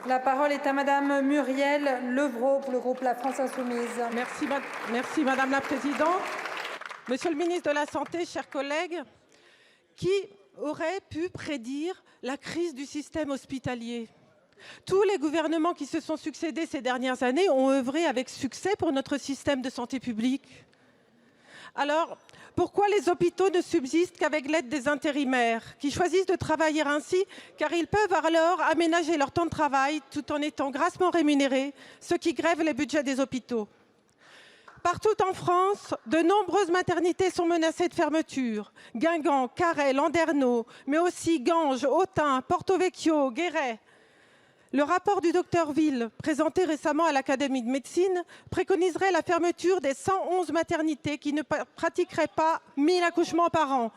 La parole est à Madame Muriel Levrault pour le groupe La France Insoumise. Merci Madame la Présidente. Monsieur le ministre de la Santé, chers collègues, qui aurait pu prédire la crise du système hospitalier ? Tous les gouvernements qui se sont succédés ces dernières années ont œuvré avec succès pour notre système de santé publique. Alors, pourquoi les hôpitaux ne subsistent qu'avec l'aide des intérimaires qui choisissent de travailler ainsi car ils peuvent alors aménager leur temps de travail tout en étant grassement rémunérés, ce qui grève les budgets des hôpitaux. Partout en France, de nombreuses maternités sont menacées de fermeture. Guingamp, Carhaix, Landerneau, mais aussi Ganges, Autun, Porto Vecchio, Guéret. Le rapport du docteur Ville, présenté récemment à l'Académie de médecine, préconiserait la fermeture des 111 maternités qui ne pratiqueraient pas 1000 accouchements par an.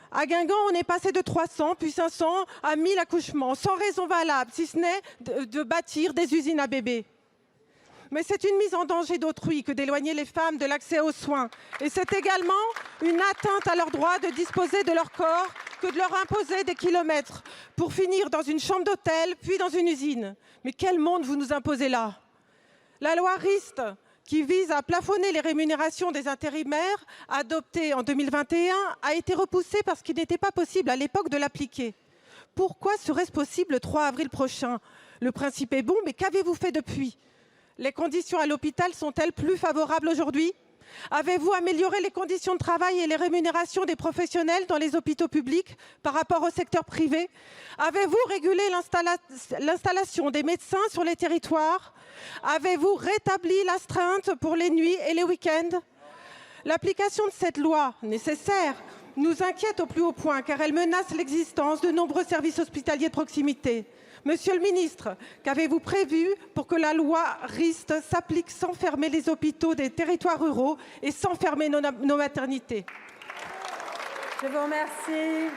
À Guingamp, on est passé de 300, puis 500 à 1000 accouchements, sans raison valable, si ce n'est de bâtir des usines à bébés. Mais c'est une mise en danger d'autrui que d'éloigner les femmes de l'accès aux soins. Et c'est également une atteinte à leur droit de disposer de leur corps que de leur imposer des kilomètres pour finir dans une chambre d'hôtel, puis dans une usine. Mais quel monde vous nous imposez là? La loi Rist, qui vise à plafonner les rémunérations des intérimaires, adoptée en 2021, a été repoussée parce qu'il n'était pas possible à l'époque de l'appliquer. Pourquoi serait-ce possible le 3 avril prochain? Le principe est bon, mais qu'avez-vous fait depuis? Les conditions à l'hôpital sont-elles plus favorables aujourd'hui? Avez-vous amélioré les conditions de travail et les rémunérations des professionnels dans les hôpitaux publics par rapport au secteur privé? Avez-vous régulé l'installation des médecins sur les territoires? Avez-vous rétabli l'astreinte pour les nuits et les week-ends? L'application de cette loi nécessaire nous inquiète au plus haut point car elle menace l'existence de nombreux services hospitaliers de proximité. Monsieur le ministre, qu'avez-vous prévu pour que la loi Rist s'applique sans fermer les hôpitaux des territoires ruraux et sans fermer nos maternités? Je vous remercie.